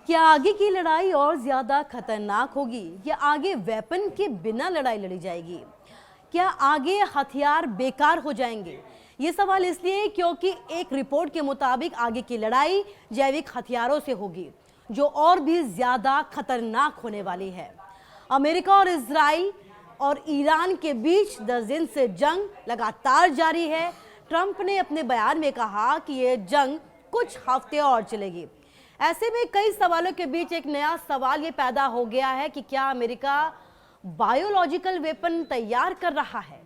क्या आगे की लड़ाई और ज्यादा खतरनाक होगी या आगे वेपन के बिना लड़ाई लड़ी जाएगी? क्या आगे हथियार बेकार हो जाएंगे? ये सवाल इसलिए क्योंकि एक रिपोर्ट के मुताबिक आगे की लड़ाई जैविक हथियारों से होगी, जो और भी ज्यादा खतरनाक होने वाली है। अमेरिका और इजराइल और ईरान के बीच 10 दिन से जंग लगातार जारी है। ट्रंप ने अपने बयान में कहा कि ये जंग कुछ हफ्ते और चलेगी। ऐसे में कई सवालों के बीच एक नया सवाल ये पैदा हो गया है कि क्या अमेरिका बायोलॉजिकल वेपन तैयार कर रहा है?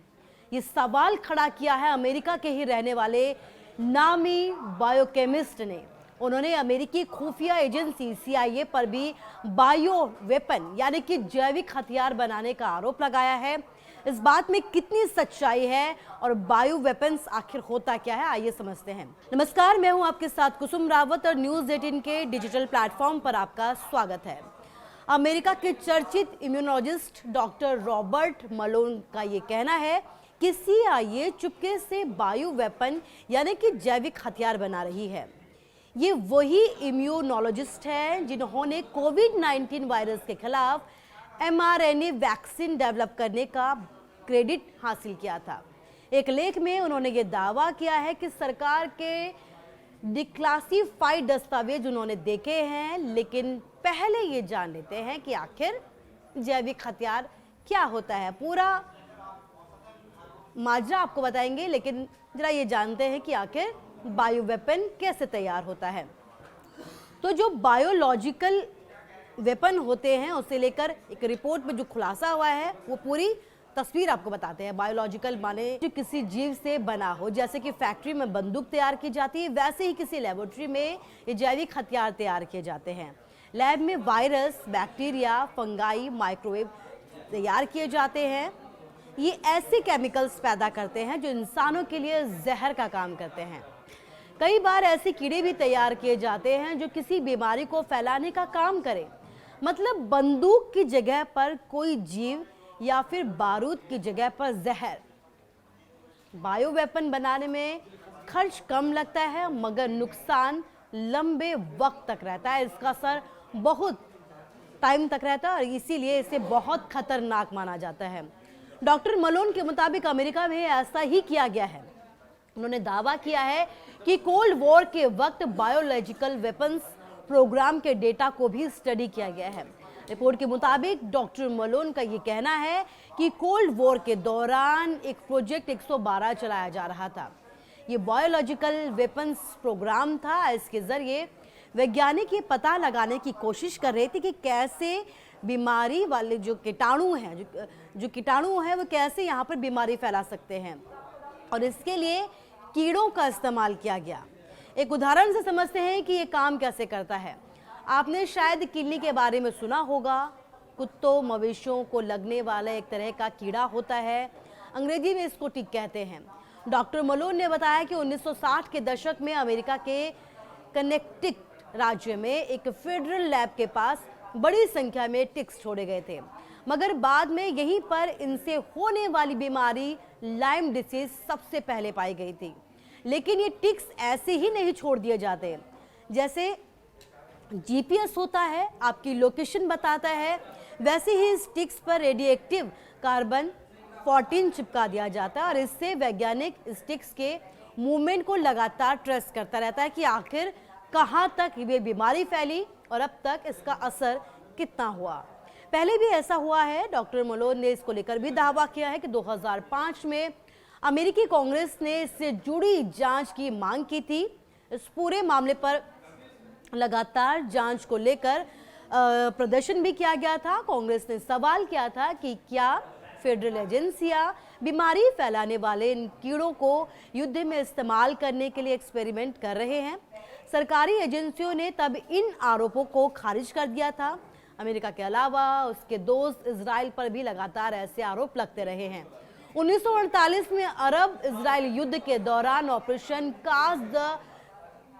ये सवाल खड़ा किया है अमेरिका के ही रहने वाले नामी बायोकेमिस्ट ने। उन्होंने अमेरिकी खुफिया एजेंसी CIA पर भी बायो वेपन यानी कि जैविक हथियार बनाने का आरोप लगाया है। इस बात में कितनी सच्चाई है और बायो वेपन्स आखिर होता क्या है, आइए समझते हैं। नमस्कार, मैं हूं आपके साथ कुसुम रावत और न्यूज़ 18 के डिजिटल प्लेटफॉर्म पर आपका स्वागत है। अमेरिका के चर्चित इम्यूनोलॉजिस्ट डॉक्टर रॉबर्ट मलोन का ये कहना है कि CIA चुपके से बायो वेपन यानी कि जैविक हथियार बना रही है। ये वही इम्यूनोलॉजिस्ट हैं जिन्होंने कोविड-19 वायरस के खिलाफ mRNA वैक्सीन डेवलप करने का क्रेडिट हासिल किया था। एक लेख में उन्होंने ये दावा किया है कि सरकार के डिक्लासिफाइड दस्तावेज उन्होंने देखे हैं, लेकिन पहले ये जान लेते हैं कि आखिर जैविक हथियार क्या होता है। पूरा माजरा आपको बताएंगे, लेकिन जरा ये जानते हैं कि आखिर बायो वेपन कैसे तैयार होता है। तो जो बायोलॉजिकल वेपन होते हैं उसे लेकर एक रिपोर्ट में जो खुलासा हुआ है वो पूरी तस्वीर आपको बताते हैं। बायोलॉजिकल माने जो किसी जीव से बना हो, जैसे कि फैक्ट्री में बंदूक तैयार की जाती है, वैसे ही किसी लेबोरेटरी में ये जैविक हथियार तैयार किए जाते हैं। लैब में वायरस, बैक्टीरिया, फंगाई, माइक्रोवेव तैयार किए जाते हैं। ये ऐसे केमिकल्स पैदा करते हैं जो इंसानों के लिए जहर का काम करते हैं। कई बार ऐसे कीड़े भी तैयार किए जाते हैं जो किसी बीमारी को फैलाने का काम करें। मतलब बंदूक की जगह पर कोई जीव या फिर बारूद की जगह पर जहर। बायो वेपन बनाने में खर्च कम लगता है, मगर नुकसान लंबे वक्त तक रहता है। इसका असर बहुत टाइम तक रहता है और इसीलिए इसे बहुत खतरनाक माना जाता है। डॉक्टर मलोन के मुताबिक अमेरिका में ऐसा ही किया गया है। उन्होंने दावा किया है कि कोल्ड वॉर के वक्त बायोलॉजिकल वेपन्स प्रोग्राम के डेटा को भी स्टडी किया गया है। रिपोर्ट के मुताबिक डॉक्टर मलोन का ये कहना है कि कोल्ड वॉर के दौरान एक प्रोजेक्ट 112 चलाया जा रहा था। ये बायोलॉजिकल वेपन्स प्रोग्राम था। इसके जरिए वैज्ञानिक ये पता लगाने की कोशिश कर रहे थे कि कैसे बीमारी वाले जो कीटाणु हैं वो कैसे यहाँ पर बीमारी फैला सकते हैं, और इसके लिए कीड़ों का इस्तेमाल किया गया। एक उदाहरण से समझते हैं कि ये काम कैसे करता है। आपने शायद किल्ली के बारे में सुना होगा। कुत्तों, मवेशियों को लगने वाला एक तरह का कीड़ा होता है। अंग्रेजी में इसको टिक कहते हैं। डॉक्टर मलोन ने बताया कि 1960 के दशक में अमेरिका के कनेक्टिकट राज्य में एक फेडरल लैब के पास बड़ी संख्या में टिक्स छोड़े गए थे, मगर बाद में यहीं पर इनसे होने वाली बीमारी लाइम डिसीज सबसे पहले पाई गई थी। लेकिन ये टिक्स ऐसे ही नहीं छोड़ दिए जाते। जैसे GPS होता है, आपकी लोकेशन बताता है, वैसे ही इस टिक्स पर रेडियोएक्टिव कार्बन 14 चिपका दिया जाता है और इससे वैज्ञानिक इस टिक्स के मूवमेंट को लगातार ट्रेस करता रहता है कि आखिर कहाँ तक ये बीमारी फैली और अब तक इसका असर कितना हुआ। पहले भी ऐसा हुआ है। डॉक्टर मलोन ने इसको लेकर भी दावा किया है कि 2005 में अमेरिकी कांग्रेस ने इससे जुड़ी जांच की मांग की थी। इस पूरे मामले पर लगातार जांच को लेकर प्रदर्शन भी किया गया था। कांग्रेस ने सवाल किया था कि क्या फेडरल एजेंसियां बीमारी फैलाने वाले इन कीड़ों को युद्ध में इस्तेमाल करने के लिए एक्सपेरिमेंट कर रहे हैं। सरकारी एजेंसियों ने तब इन आरोपों को खारिज कर दिया था। अमेरिका के अलावा उसके दोस्त इजराइल पर भी लगातार ऐसे आरोप लगते रहे हैं। 1948 में अरब इजराइल युद्ध के दौरान ऑपरेशन कास्ट द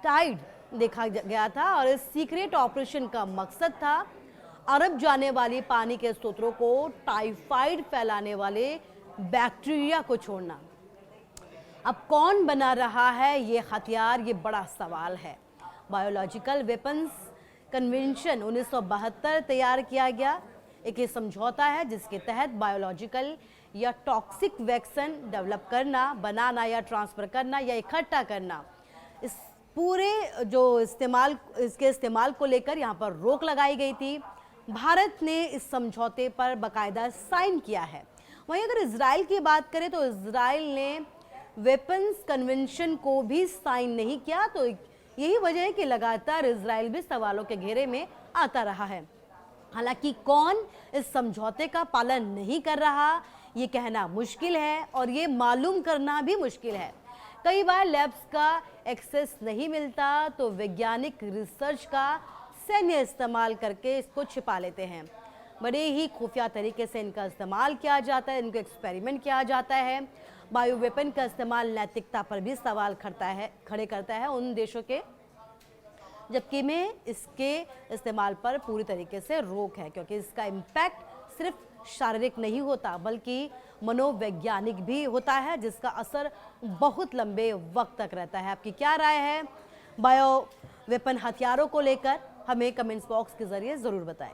टाइड देखा गया था और इस सीक्रेट ऑपरेशन का मकसद था अरब जाने वाली पानी के स्रोतों को टाइफाइड फैलाने वाले बैक्टीरिया को छोड़ना। अब कौन बना रहा है ये हथियार, ये बड़ा सवाल है। बायोलॉजिकल वेपन्स कन्वेंशन 1972 तैयार किया गया। एक ये समझौता है जिसके तहत बायोलॉजिकल या टॉक्सिक वैक्सीन डेवलप करना, बनाना या ट्रांसफर करना या इकट्ठा करना, इस पूरे जो इसके इस्तेमाल को लेकर यहाँ पर रोक लगाई गई थी। भारत ने इस समझौते पर बाकायदा साइन किया है। वहीं अगर इजराइल की बात करें तो इजराइल ने वेपन्स कन्वेंशन को भी साइन नहीं किया। तो यही वजह है कि लगातार इजराइल भी सवालों के घेरे में आता रहा है। हालांकि कौन इस समझौते का पालन नहीं कर रहा ये कहना मुश्किल है और ये मालूम करना भी मुश्किल है। कई बार लैब्स का एक्सेस नहीं मिलता तो वैज्ञानिक रिसर्च का सैन्य इस्तेमाल करके इसको छिपा लेते हैं। बड़े ही खुफिया तरीके से इनका इस्तेमाल किया जाता है, इनको एक्सपेरिमेंट किया जाता है। बायो वेपन का इस्तेमाल नैतिकता पर भी सवाल खड़े करता है उन देशों के, जबकि में इसके इस्तेमाल पर पूरी तरीके से रोक है, क्योंकि इसका इम्पैक्ट सिर्फ शारीरिक नहीं होता बल्कि मनोवैज्ञानिक भी होता है, जिसका असर बहुत लंबे वक्त तक रहता है। आपकी क्या राय है बायो वेपन हथियारों को लेकर? हमें कमेंट्स बॉक्स के जरिए ज़रूर बताएं।